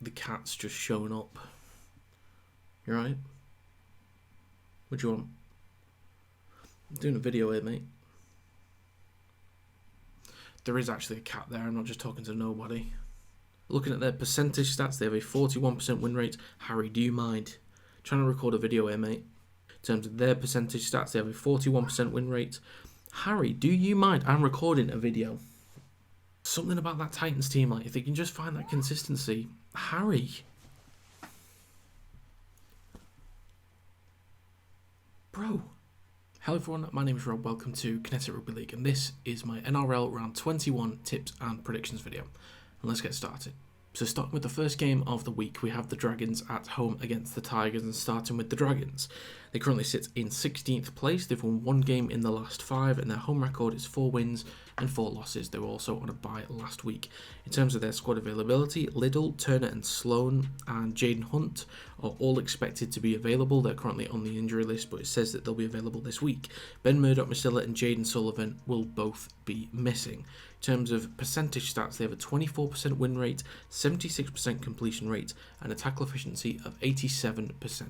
The cat's just showing up. You right? What do you want? I'm doing a video here, mate. There is actually a cat there. I'm not just talking to nobody. Looking at their percentage stats, they have a 41% win rate. Harry, do you mind? Trying to record a video here, mate. In terms of their percentage stats, they have a 41% win rate. Harry, do you mind? I'm recording a video. Something about that Titans team, like, if they can just find that consistency. Harry. Bro. Hello everyone, my name is Rob, welcome to Kinetic Rugby League, and this is my NRL Round 21 tips and predictions video. And let's get started. So starting with the first game of the week, we have the Dragons at home against the Tigers, and starting with the Dragons. They currently sit in 16th place, they've won one game in the last 5, and their home record is 4 wins and 4 losses. They were also on a bye last week. In terms of their squad availability, Liddle, Turner and Sloan and Jaden Hunt are all expected to be available. They're currently on the injury list, but it says that they'll be available this week. Ben Murdoch, Masilla and Jaden Sullivan will both be missing. In terms of percentage stats, they have a 24% win rate, 76% completion rate and a tackle efficiency of 87%.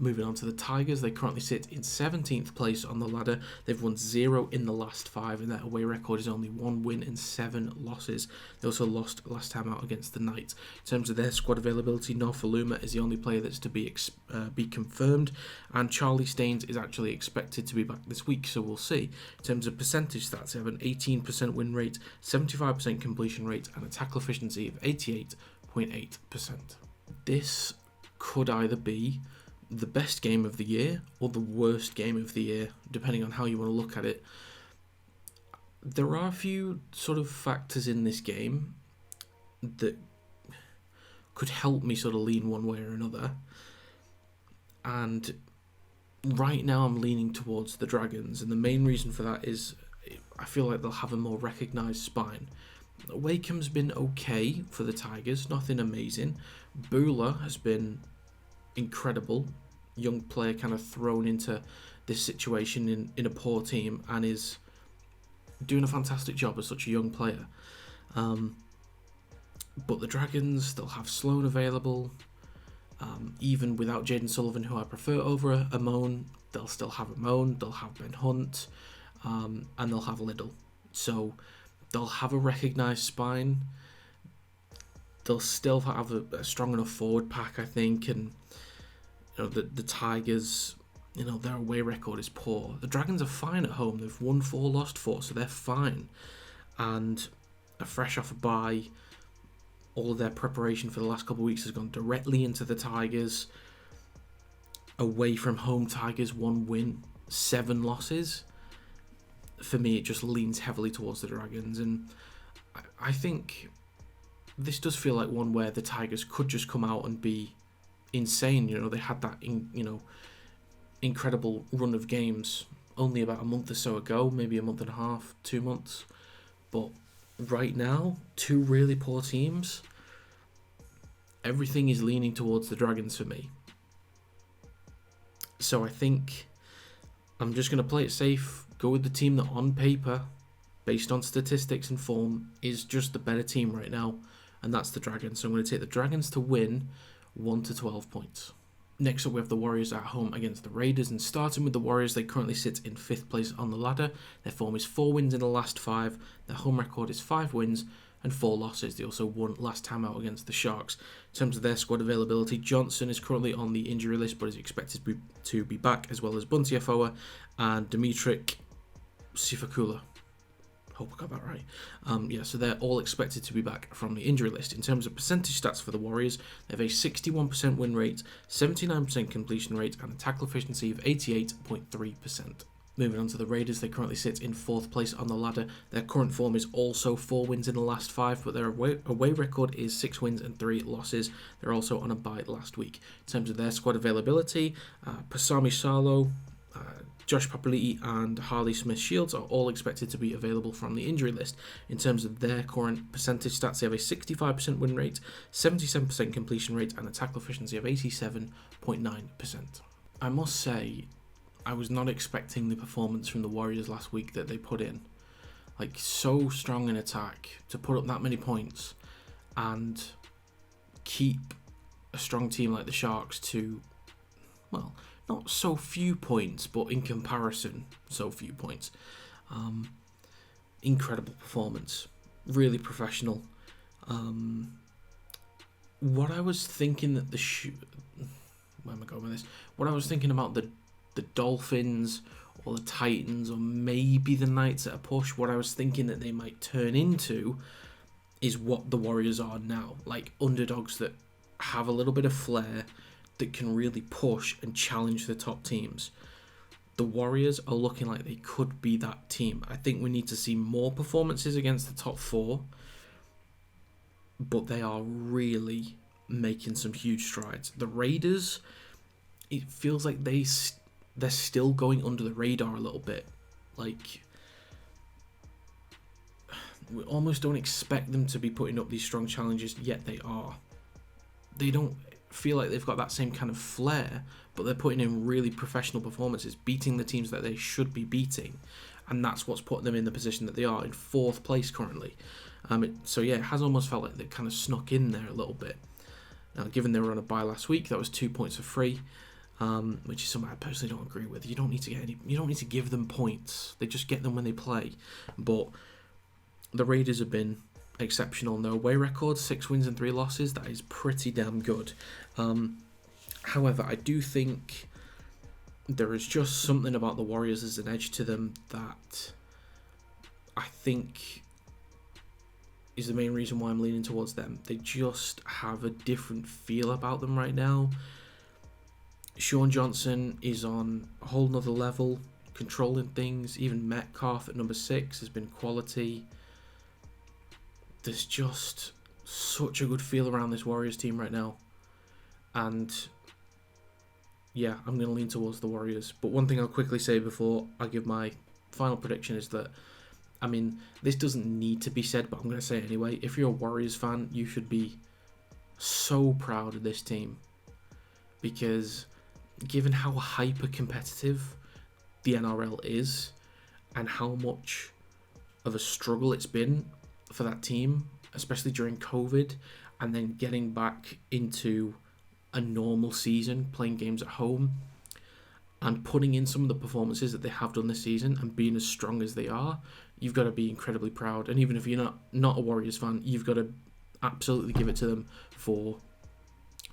Moving on to the Tigers, they currently sit in 17th place on the ladder. They've won 0 in the last 5 and their away record is only 1 win and 7 losses. They also lost last time out against the Knights. In terms of their squad availability, Norfoluma is the only player that's to be confirmed, and Charlie Staines is actually expected to be back this week, so we'll see. In terms of percentage stats, they have an 18% win rate, 75% completion rate and a tackle efficiency of 88.8%. This could either be the best game of the year or the worst game of the year, depending on how you want to look at it. There are a few sort of factors in this game that could help me sort of lean one way or another, and right now I'm leaning towards the Dragons, and the main reason for that is I feel like they'll have a more recognised spine. Wakeham's been okay for the Tigers, nothing amazing. Bula has been incredible, young player kind of thrown into this situation in a poor team and is doing a fantastic job as such a young player. But the Dragons, they'll have Sloan available, even without Jaden Sullivan, who I prefer over Amon. They'll still have Amon, they'll have Ben Hunt, and they'll have Liddle. So they'll have a recognised spine. They'll still have a strong enough forward pack, I think, and the Tigers, their away record is poor. The Dragons are fine at home. They've won 4, lost 4, so they're fine. And are fresh off a bye. All of their preparation for the last couple of weeks has gone directly into the Tigers. Away from home, Tigers 1 win, 7 losses. For me, it just leans heavily towards the Dragons, and I think this does feel like one where the Tigers could just come out and be insane. They had that incredible run of games only about a month or so ago, maybe a month and a half, 2 months, but right now 2 really poor teams. Everything is leaning towards the Dragons for me, so I think I'm just going to play it safe, go with the team that on paper, based on statistics and form, is just the better team right now, and that's the Dragons. So I'm going to take the Dragons to win 1 to 12 points. Next up, we have the Warriors at home against the Raiders, and starting with the Warriors, they currently sit in 5th place on the ladder. Their form is 4 wins in the last 5. Their home record is 5 wins and 4 losses. They also won last time out against the Sharks. In terms of their squad availability, Johnson is currently on the injury list, but is expected to be back, as well as Bunty Afoa and Dimitrik Sifakula. Hope I got that right. So they're all expected to be back from the injury list. In terms of percentage stats for the Warriors, they have a 61% win rate, 79% completion rate, and a tackle efficiency of 88.3%. Moving on to the Raiders, they currently sit in 4th place on the ladder. Their current form is also 4 wins in the last 5, but their away record is 6 wins and 3 losses. They're also on a bye last week. In terms of their squad availability, Pasami Salo, Josh Papali'i and Harley Smith-Shields are all expected to be available from the injury list. In terms of their current percentage stats, they have a 65% win rate, 77% completion rate and a tackle efficiency of 87.9%. I must say, I was not expecting the performance from the Warriors last week that they put in. So strong in attack, to put up that many points and keep a strong team like the Sharks to, well, not so few points, but in comparison, so few points. Incredible performance, really professional. What I was thinking that where am I going with this? What I was thinking about the Dolphins or the Titans or maybe the Knights at a push, what I was thinking that they might turn into is what the Warriors are now, like underdogs that have a little bit of flair, that can really push and challenge the top teams. The Warriors are looking like they could be that team. I think we need to see more performances against the top four, but they are really making some huge strides. The Raiders, it feels like they're still going under the radar a little bit. Like, we almost don't expect them to be putting up these strong challenges, yet they are. They don't feel like they've got that same kind of flair, but they're putting in really professional performances, beating the teams that they should be beating, and that's what's put them in the position that they are, in 4th place currently. It has almost felt like they kind of snuck in there a little bit. Now, given they were on a bye last week, that was 2 points for free, which is something I personally don't agree with. You don't need to give them points. They just get them when they play. But the Raiders have been exceptional in their away record, 6 wins and 3 losses. That is pretty damn good. However, I do think there is just something about the Warriors as an edge to them that I think is the main reason why I'm leaning towards them. They just have a different feel about them right now. Sean Johnson is on a whole nother level, controlling things. Even Metcalf at number 6 has been quality. There's just such a good feel around this Warriors team right now. And yeah, I'm going to lean towards the Warriors. But one thing I'll quickly say before I give my final prediction is that, I mean, this doesn't need to be said, but I'm going to say it anyway. If you're a Warriors fan, you should be so proud of this team. Because given how hyper-competitive the NRL is and how much of a struggle it's been for that team, especially during COVID, and then getting back into a normal season, playing games at home, and putting in some of the performances that they have done this season and being as strong as they are, you've got to be incredibly proud. And even if you're not a Warriors fan, you've got to absolutely give it to them for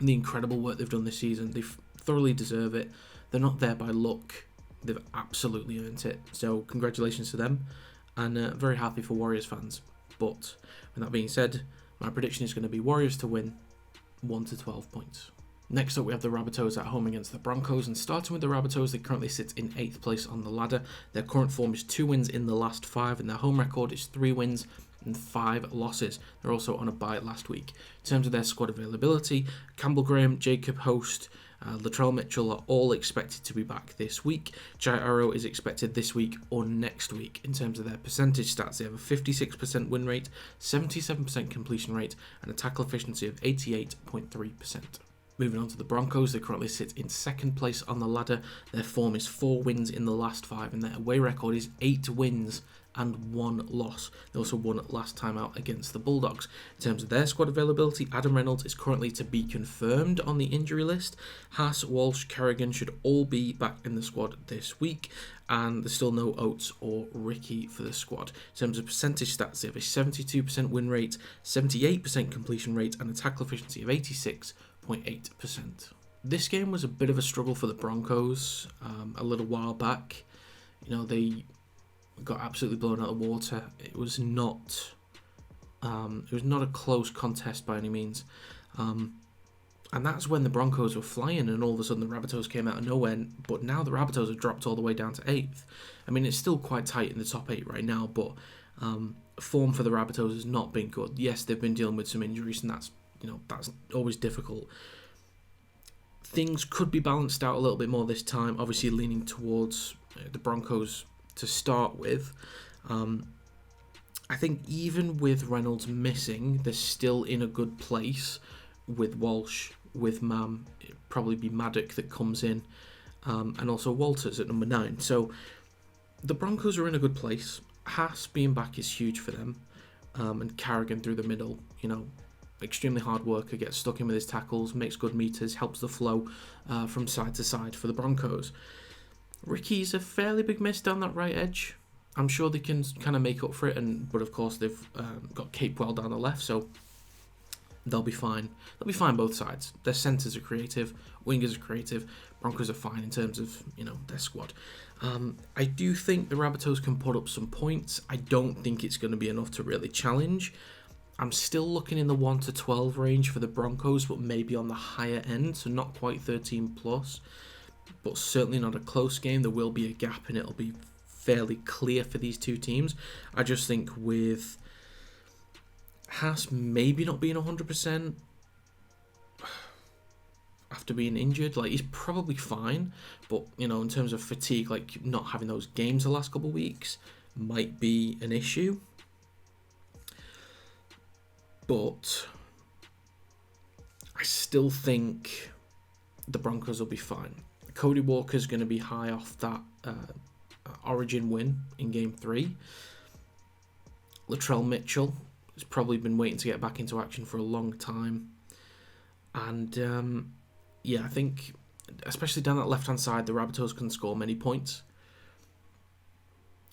the incredible work they've done this season. They thoroughly deserve it. They're not there by luck. They've absolutely earned it. So congratulations to them, and very happy for Warriors fans. But with that being said, my prediction is going to be Warriors to win 1 to 12 points. Next up, we have the Rabbitohs at home against the Broncos, and starting with the Rabbitohs, they currently sit in 8th place on the ladder. Their current form is 2 wins in the last 5, and their home record is 3 wins and 5 losses. They're also on a bye last week. In terms of their squad availability, Campbell Graham, Jacob Host, Latrell Mitchell are all expected to be back this week. Jai Arrow is expected this week or next week. In terms of their percentage stats, they have a 56% win rate, 77% completion rate, and a tackle efficiency of 88.3%. Moving on to the Broncos, they currently sit in 2nd place on the ladder. Their form is 4 wins in the last 5, and their away record is 8 wins and 1 loss. They also won last time out against the Bulldogs. In terms of their squad availability, Adam Reynolds is currently to be confirmed on the injury list. Haas, Walsh, Kerrigan should all be back in the squad this week, and there's still no Oates or Ricky for the squad. In terms of percentage stats, they have a 72% win rate, 78% completion rate, and a tackle efficiency of 86.8%. This game was a bit of a struggle for the Broncos a little while back. You know, they got absolutely blown out of the water. It was not a close contest by any means. And that's when the Broncos were flying, and all of a sudden the Rabbitohs came out of nowhere. But now the Rabbitohs have dropped all the way down to 8th. I mean, it's still quite tight in the top 8 right now, but form for the Rabbitohs has not been good. Yes, they've been dealing with some injuries, and that's always difficult. Things could be balanced out a little bit more this time, obviously leaning towards the Broncos to start with. I think even with Reynolds missing, they're still in a good place with Walsh, with Mam. It'd probably be Maddock that comes in, and also Walters at number 9. So the Broncos are in a good place. Haas being back is huge for them, and Carrigan through the middle, extremely hard worker, gets stuck in with his tackles, makes good meters, helps the flow from side to side for the Broncos. Ricky's a fairly big miss down that right edge. I'm sure they can kind of make up for it, but of course they've got Capewell down the left, so they'll be fine. They'll be fine both sides. Their centres are creative, wingers are creative, Broncos are fine in terms of their squad. I do think the Rabbitohs can put up some points. I don't think it's going to be enough to really challenge. I'm still looking in the 1 to 12 range for the Broncos, but maybe on the higher end, so not quite 13 plus, but certainly not a close game. There will be a gap and it'll be fairly clear for these two teams. I just think with Haas maybe not being 100% after being injured, like he's probably fine, but in terms of fatigue, like not having those games the last couple of weeks might be an issue. But I still think the Broncos will be fine. Cody Walker's going to be high off that Origin win in Game 3. Latrell Mitchell has probably been waiting to get back into action for a long time. And I think, especially down that left-hand side, the Rabbitohs can score many points.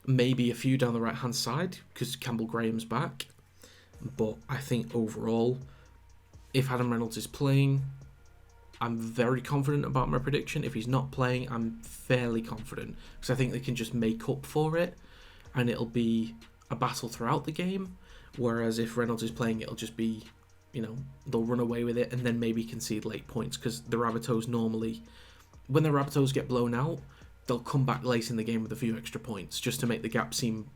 Maybe a few down the right-hand side, because Campbell Graham's back. But I think overall, if Adam Reynolds is playing, I'm very confident about my prediction. If he's not playing, I'm fairly confident, because I think they can just make up for it, and it'll be a battle throughout the game. Whereas if Reynolds is playing, it'll just be, they'll run away with it and then maybe concede late points, because the Rabbitohs normally, when the Rabbitohs get blown out, they'll come back late in the game with a few extra points just to make the gap seem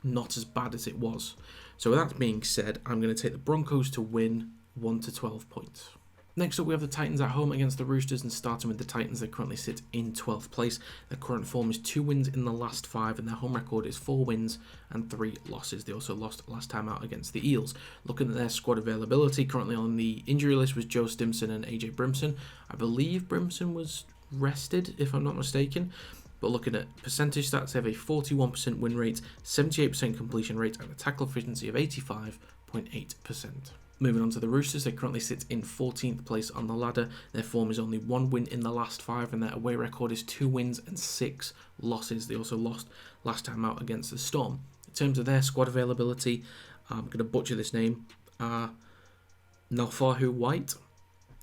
not as bad as it was. So with that being said, I'm going to take the Broncos to win 1 to 12 points. Next up, we have the Titans at home against the Roosters, and starting with the Titans, they currently sit in 12th place. Their current form is 2 wins in the last 5, and their home record is 4 wins and 3 losses. They also lost last time out against the Eels. Looking at their squad availability, currently on the injury list was Joe Stimson and AJ Brimson. I believe Brimson was rested, if I'm not mistaken. But looking at percentage stats, they have a 41% win rate, 78% completion rate, and a tackle efficiency of 85.8%. Moving on to the Roosters, they currently sit in 14th place on the ladder. Their form is only 1 win in the last 5, and their away record is 2 wins and 6 losses. They also lost last time out against the Storm. In terms of their squad availability, I'm going to butcher this name. Nalfahu White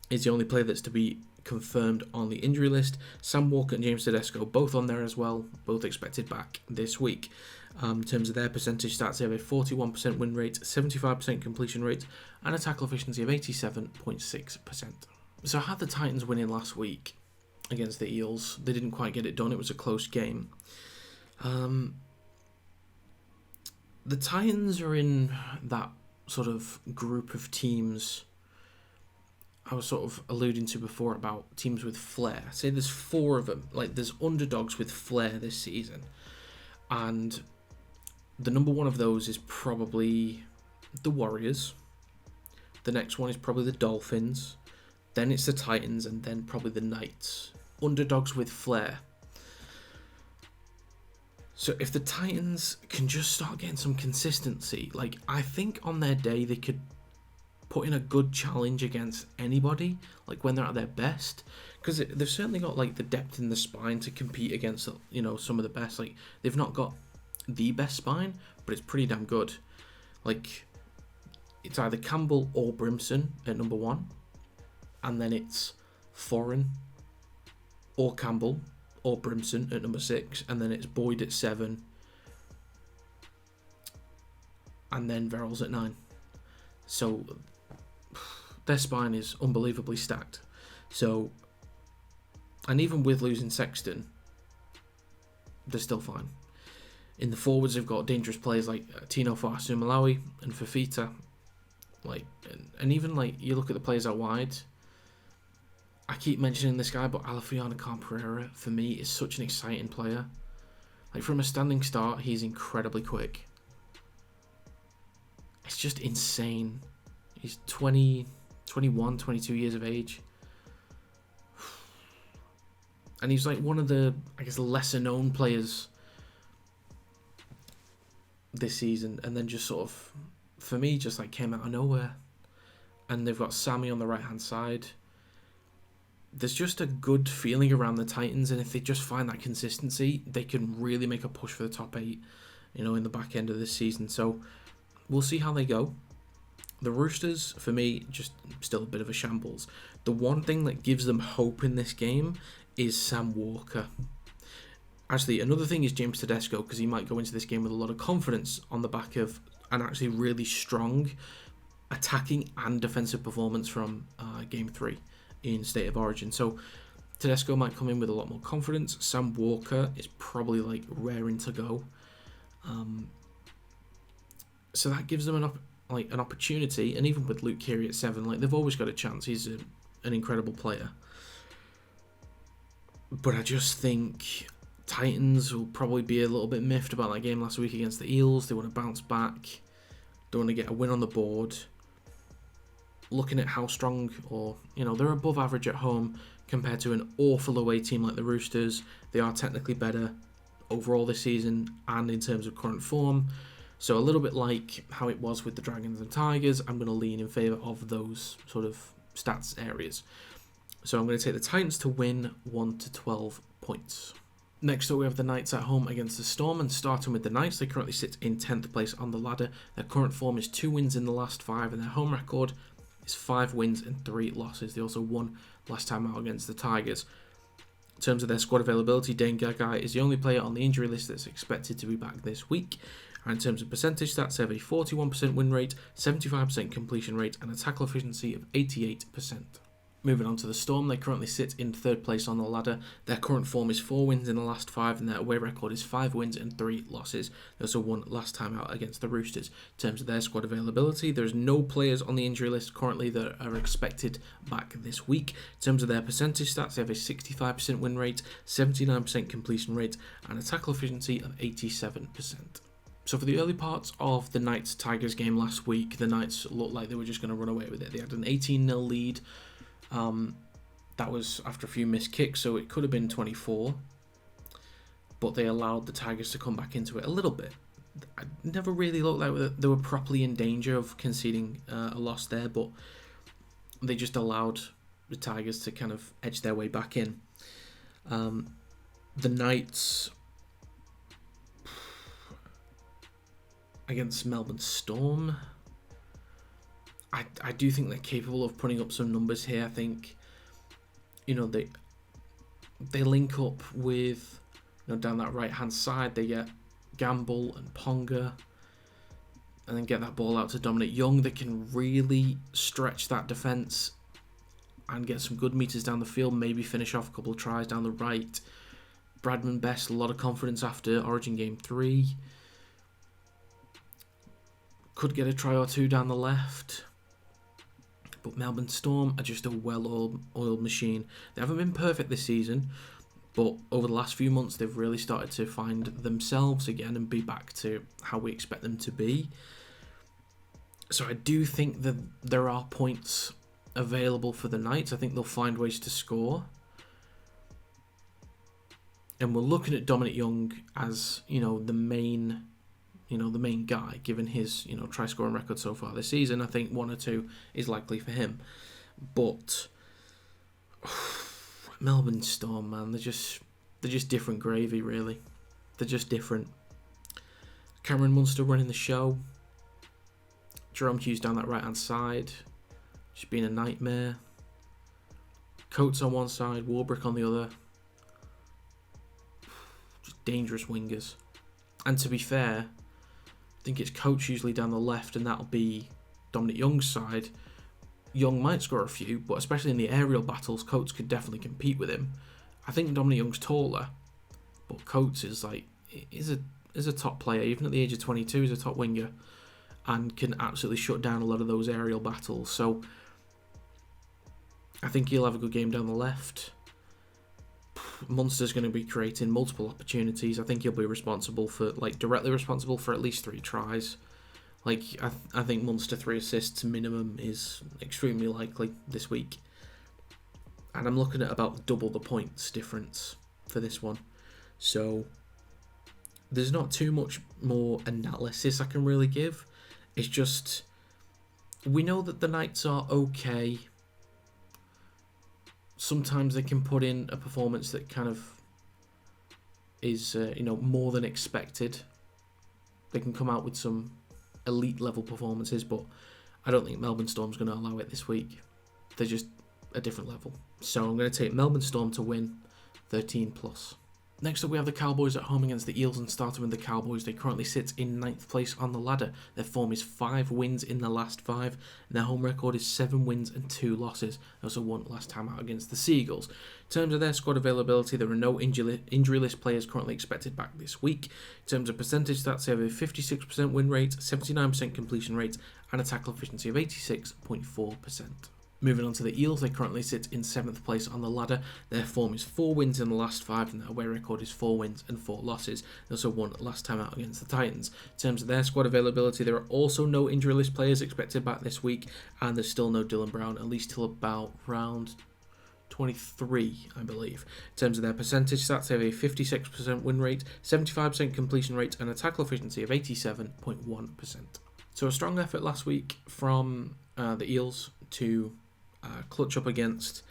is the only player that's to be confirmed on the injury list. Sam Walker and James Tedesco both on there as well, both expected back this week. In terms of their percentage stats, they have a 41% win rate, 75% completion rate, and a tackle efficiency of 87.6%. So I had the Titans winning last week against the Eels. They didn't quite get it done. It was a close game. The Titans are in that sort of group of teams I was sort of alluding to before about teams with flair. I say there's 4 of them. Like, there's underdogs with flair this season. And the number 1 of those is probably the Warriors. The next one is probably the Dolphins. Then it's the Titans, and then probably the Knights. Underdogs with flair. So if the Titans can just start getting some consistency, like, I think on their day they could put in a good challenge against anybody, like when they're at their best, because they've certainly got like the depth in the spine to compete against, some of the best. Like, they've not got the best spine, but it's pretty damn good. Like, it's either Campbell or Brimson at number 1, and then it's Foreign or Campbell or Brimson at number 6, and then it's Boyd at 7, and then Verrills at 9. So their spine is unbelievably stacked. So, and even with losing Sexton, they're still fine. In the forwards, they've got dangerous players like Tino Fa'asuamaleaui and Fafita. Like, and even like you look at the players out wide. I keep mentioning this guy, but Alafiana Khan-Pereira for me is such an exciting player. Like, from a standing start, he's incredibly quick. It's just insane. He's 20, 21, 22 years of age. And he's like one of the, I guess, lesser known players this season. And then just sort of, for me, just like came out of nowhere. and they've got Sammy on the right-hand side. There's just a good feeling around the Titans, and if they just find that consistency, they can really make a push for the top 8, in the back end of this season. So we'll see how they go. The Roosters, for me, just still a bit of a shambles. The one thing that gives them hope in this game is Sam Walker. Actually, another thing is James Tedesco, because he might go into this game with a lot of confidence on the back of an actually really strong attacking and defensive performance from Game 3 in State of Origin. So Tedesco might come in with a lot more confidence. Sam Walker is probably raring to go. So that gives them an opportunity, and even with Luke Keary at 7, they've always got a chance. He's an incredible player. But I just think Titans will probably be a little bit miffed about that game last week against the Eels. They want to bounce back. They want to get a win on the board. Looking at how strong, they're above average at home compared to an awful away team like the Roosters. They are technically better overall this season and in terms of current form. So a little bit like how it was with the Dragons and Tigers, I'm going to lean in favour of those sort of stats areas. So I'm going to take the Titans to win 1 to 12 points. Next up, we have the Knights at home against the Storm, and starting with the Knights, they currently sit in 10th place on the ladder. Their current form is 2 wins in the last 5, and their home record is 5 wins and 3 losses. They also won last time out against the Tigers. In terms of their squad availability, Dane Gagai is the only player on the injury list that's expected to be back this week. And in terms of percentage stats, they have a 41% win rate, 75% completion rate, and a tackle efficiency of 88%. Moving on to the Storm, they currently sit in 3rd place on the ladder. Their current form is 4 wins in the last 5, and their away record is 5 wins and 3 losses. They also won last time out against the Roosters. In terms of their squad availability, there's no players on the injury list currently that are expected back this week. In terms of their percentage stats, they have a 65% win rate, 79% completion rate, and a tackle efficiency of 87%. So for the early parts of the Knights-Tigers game last week, the Knights looked like they were just going to run away with it. They had an 18-0 lead. That was after a few missed kicks, so it could have been 24. But they allowed the Tigers to come back into it a little bit. I never really looked like they were properly in danger of conceding a loss there, but they just allowed the Tigers to kind of edge their way back in. The Knights against Melbourne Storm, I do think they're capable of putting up some numbers here. I think, they link up with, down that right hand side, they get Gamble and Ponga, and then get that ball out to Dominic Young. They can really stretch that defence and get some good meters down the field, maybe finish off a couple of tries down the right. Bradman Best, a lot of confidence after Origin Game 3. Could get a try or two down the left. But Melbourne Storm are just a well-oiled machine. They haven't been perfect this season, but over the last few months, they've really started to find themselves again and be back to how we expect them to be. So I do think that there are points available for the Knights. I think they'll find ways to score. And we're looking at Dominic Young as, the main guy, given his, try scoring record so far this season. I think 1 or 2 is likely for him. But Melbourne Storm, man, they're just different gravy, really. They're just different. Cameron Munster running the show. Jerome Hughes down that right hand side, just being a nightmare. Coates on one side, Warbrick on the other. Just dangerous wingers. And to be fair, I think it's Coates usually down the left, and that'll be Dominic Young's side. Young might score a few, but especially in the aerial battles, Coates could definitely compete with him. I think Dominic Young's taller, but Coates is a top player, even at the age of 22, he's a top winger, and can absolutely shut down a lot of those aerial battles. So I think he'll have a good game down the left. Munster's going to be creating multiple opportunities. I think he'll be responsible for, directly responsible for at least 3 tries. I think Munster 3 assists minimum is extremely likely this week. And I'm looking at about double the points difference for this one. So there's not too much more analysis I can really give. It's just We know that the Knights are okay. Sometimes they can put in a performance that kind of is, more than expected. They can come out with some elite level performances, but I don't think Melbourne Storm's going to allow it this week. They're just a different level. So I'm going to take Melbourne Storm to win 13+. Next up, we have the Cowboys at home against the Eels, and starting with the Cowboys, they currently sit in 9th place on the ladder. Their form is 5 wins in the last 5, and their home record is 7 wins and 2 losses. They also won last time out against the Seagulls. In terms of their squad availability, there are no injury list players currently expected back this week. In terms of percentage stats, they have a 56% win rate, 79% completion rate, and a tackle efficiency of 86.4%. Moving on to the Eels, they currently sit in 7th place on the ladder. Their form is 4 wins in the last 5, and their away record is 4 wins and 4 losses. They also won last time out against the Titans. In terms of their squad availability, there are also no injury list players expected back this week, and there's still no Dylan Brown, at least till about round 23, I believe. In terms of their percentage stats, they have a 56% win rate, 75% completion rate, and a tackle efficiency of 87.1%. So a strong effort last week from the Eels to clutch up against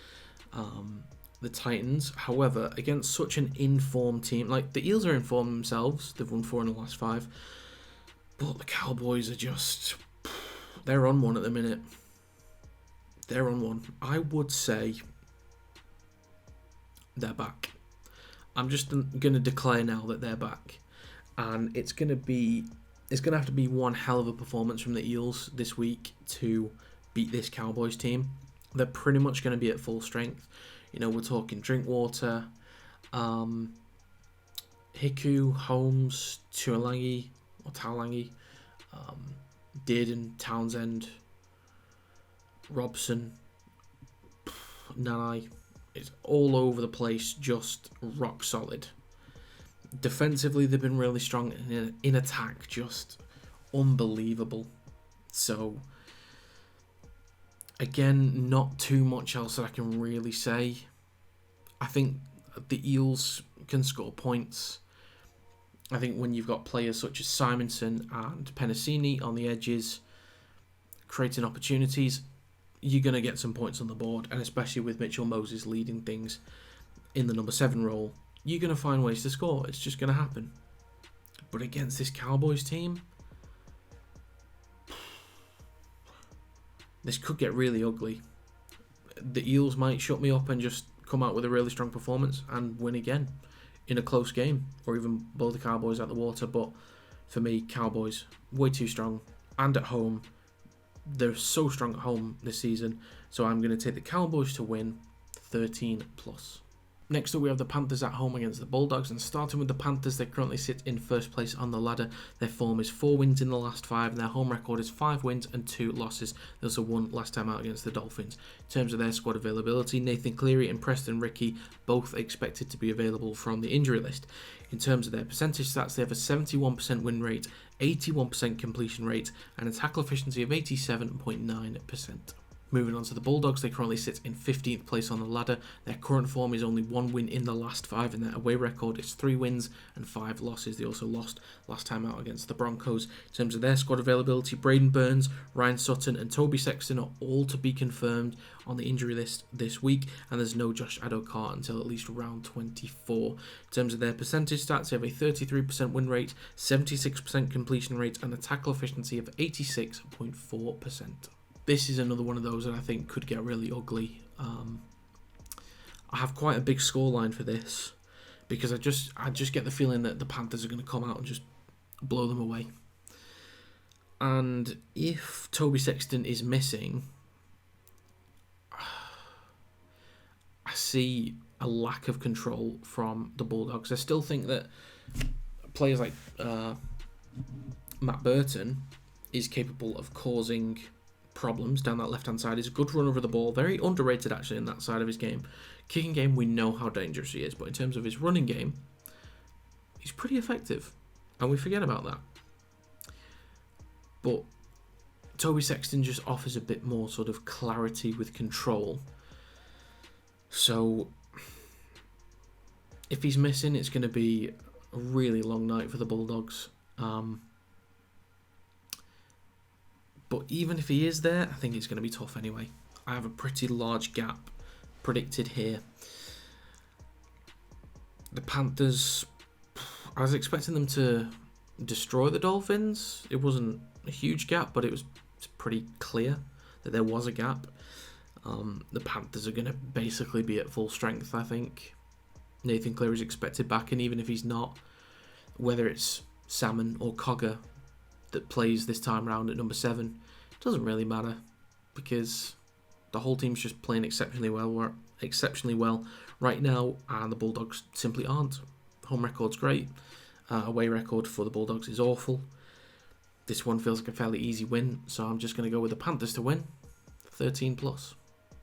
the Titans. However, against such an informed team, like the Eels are informed themselves, they've won 4 in the last 5, but the Cowboys are just, they're on one at the minute. They're on one. I would say they're back. I'm just going to declare now that they're back, and it's going to have to be one hell of a performance from the Eels this week to beat this Cowboys team. They're pretty much going to be at full strength. We're talking Drinkwater, Hiku, Holmes, Tuolangi, Dearden, Townsend, Robson, Nanai. It's all over the place, just rock solid. Defensively, they've been really strong. In attack, just unbelievable. So, again, not too much else that I can really say. I think the Eels can score points. I think when you've got players such as Simonson and Penasini on the edges, creating opportunities, you're going to get some points on the board. And especially with Mitchell Moses leading things in the number 7 role, you're going to find ways to score. It's just going to happen. But against this Cowboys team, this could get really ugly. The Eels might shut me up and just come out with a really strong performance and win again in a close game, or even blow the Cowboys out the water. But for me, Cowboys, way too strong. And at home, they're so strong at home this season. So I'm going to take the Cowboys to win 13+. Next up, we have the Panthers at home against the Bulldogs, and starting with the Panthers, they currently sit in 1st place on the ladder. Their form is 4 wins in the last 5, and their home record is 5 wins and 2 losses. They also won last time out against the Dolphins. In terms of their squad availability, Nathan Cleary and Preston Rickey both expected to be available from the injury list. In terms of their percentage stats, they have a 71% win rate, 81% completion rate, and a tackle efficiency of 87.9%. Moving on to the Bulldogs, they currently sit in 15th place on the ladder. Their current form is only 1 win in the last 5, and their away record is 3 wins and 5 losses. They also lost last time out against the Broncos. In terms of their squad availability, Braden Burns, Ryan Sutton and Toby Sexton are all to be confirmed on the injury list this week, and there's no Josh Adokar until at least round 24. In terms of their percentage stats, they have a 33% win rate, 76% completion rate, and a tackle efficiency of 86.4%. This is another one of those that I think could get really ugly. I have quite a big scoreline for this because I just get the feeling that the Panthers are going to come out and just blow them away. And if Toby Sexton is missing, I see a lack of control from the Bulldogs. I still think that players like Matt Burton is capable of causing problems down that left-hand side. He's a good runner of the ball, very underrated actually in that side of his game. Kicking game, we know how dangerous he is, but in terms of his running game, he's pretty effective, and we forget about that. But Toby Sexton just offers a bit more sort of clarity with control. So if he's missing, it's going to be a really long night for the Bulldogs. But even if he is there, I think it's going to be tough anyway. I have a pretty large gap predicted here. The Panthers, I was expecting them to destroy the Dolphins. It wasn't a huge gap, but it was pretty clear that there was a gap. The Panthers are going to basically be at full strength, I think. Nathan Cleary is expected back, and even if he's not, whether it's Salmon or Cogger that plays this time round at number 7, it doesn't really matter because the whole team's just playing exceptionally well right now, and the Bulldogs simply aren't. Home record's great. Away record for the Bulldogs is awful. This one feels like a fairly easy win, so I'm just going to go with the Panthers to win, 13+.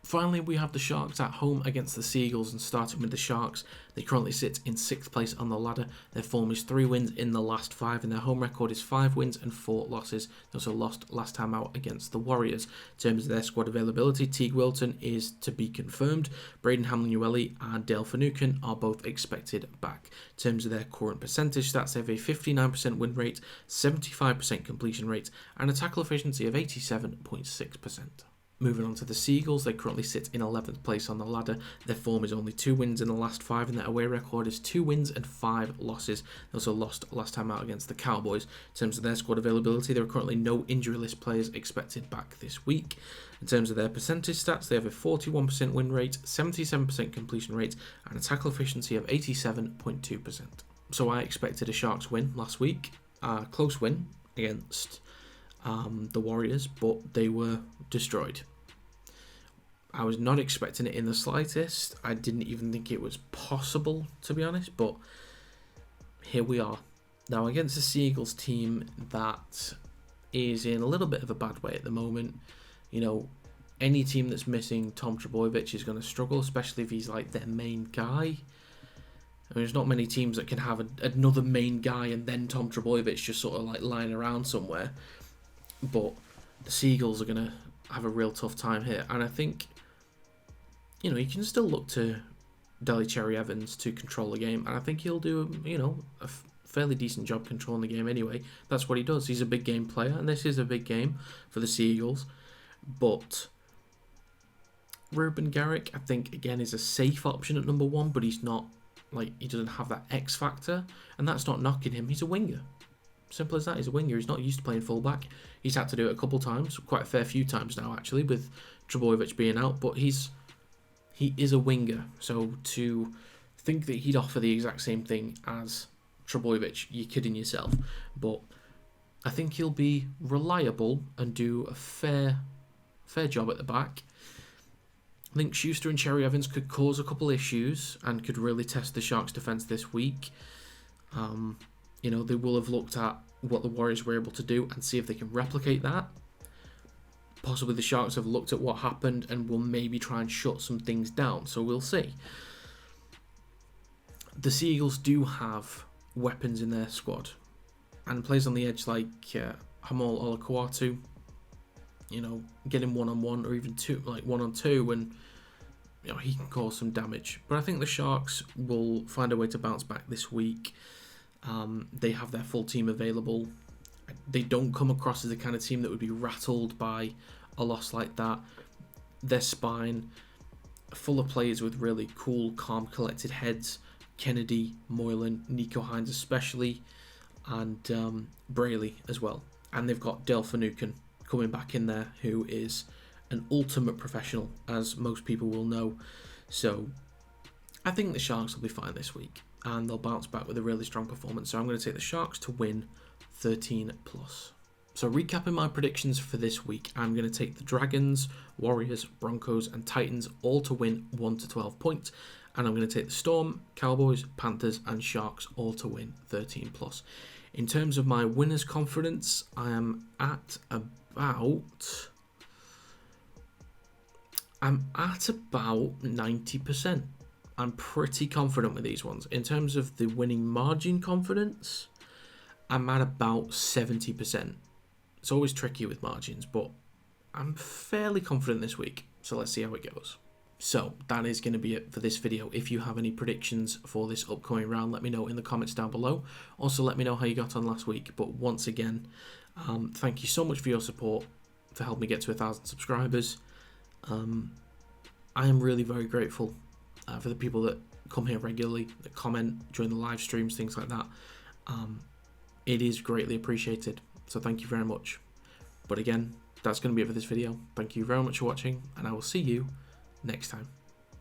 Finally, we have the Sharks at home against the Seagulls, and starting with the Sharks, they currently sit in 6th place on the ladder. Their form is 3 wins in the last 5, and their home record is 5 wins and 4 losses. They also lost last time out against the Warriors. In terms of their squad availability, Teague Wilton is to be confirmed. Braden Hamlin-Uele and Dale Finucane are both expected back. In terms of their current percentage stats, they have a 59% win rate, 75% completion rate, and a tackle efficiency of 87.6%. Moving on to the Seagulls, they currently sit in 11th place on the ladder. Their form is only 2 wins in the last 5, and their away record is 2 wins and 5 losses. They also lost last time out against the Cowboys. In terms of their squad availability, there are currently no injury list players expected back this week. In terms of their percentage stats, they have a 41% win rate, 77% completion rate, and a tackle efficiency of 87.2%. So I expected a Sharks win last week, a close win against the Warriors, but they were destroyed. I was not expecting it in the slightest. I didn't even think it was possible, to be honest, but here we are. Now, against the Seagulls team that is in a little bit of a bad way at the moment, you know, any team that's missing Tom Trbojevic is going to struggle, especially if he's like their main guy. I mean, there's not many teams that can have another main guy and then Tom Trbojevic just sort of like lying around somewhere. But the Seagulls are going to have a real tough time here. And I think, you know, you can still look to Daly Cherry-Evans to control the game. And I think he'll do, you know, a fairly decent job controlling the game anyway. That's what he does. He's a big game player. And this is a big game for the Seagulls. But Ruben Garrick, I think, again, is a safe option at number 1. But he's not, like, he doesn't have that X factor. And that's not knocking him. He's a winger. Simple as that. He's a winger. He's not used to playing fullback. He's had to do it a couple times, quite a fair few times now actually, with Trbojevic being out. But he is a winger. So to think that he'd offer the exact same thing as Trbojevic, you're kidding yourself. But I think he'll be reliable and do a fair job at the back. I think Schuster and Cherry-Evans could cause a couple issues and could really test the Sharks' defence this week. You know, they will have looked at what the Warriors were able to do and see if they can replicate that. Possibly the Sharks have looked at what happened and will maybe try and shut some things down. So we'll see. The Seagulls do have weapons in their squad. And players on the edge like Hamal Olakuatu, you know, getting 1-on-1 or even 1-on-2, and you know, he can cause some damage. But I think the Sharks will find a way to bounce back this week. They have their full team available. They don't come across as the kind of team that would be rattled by a loss like that. Their spine, full of players with really cool, calm, collected heads. Kennedy, Moylan, Nico Hines especially, and Brayley as well. And they've got Dale Finucane coming back in there, who is an ultimate professional, as most people will know. So I think the Sharks will be fine this week, and they'll bounce back with a really strong performance. So I'm going to take the Sharks to win 13+. So recapping my predictions for this week, I'm going to take the Dragons, Warriors, Broncos and Titans all to win 1 to 12 points. And I'm going to take the Storm, Cowboys, Panthers and Sharks all to win 13+. In terms of my winner's confidence, I am at about 90%. I'm pretty confident with these ones. In terms of the winning margin confidence, I'm at about 70%. It's always tricky with margins, but I'm fairly confident this week. So let's see how it goes. So that is going to be it for this video. If you have any predictions for this upcoming round, let me know in the comments down below. Also, let me know how you got on last week. But once again, thank you so much for your support. to help me get to 1,000 subscribers. I am really very grateful for the people that come here regularly, that comment, join the live streams, things like that. It is greatly appreciated, so thank you very much. But again, that's going to be it for this video. Thank you very much for watching, and I will see you next time.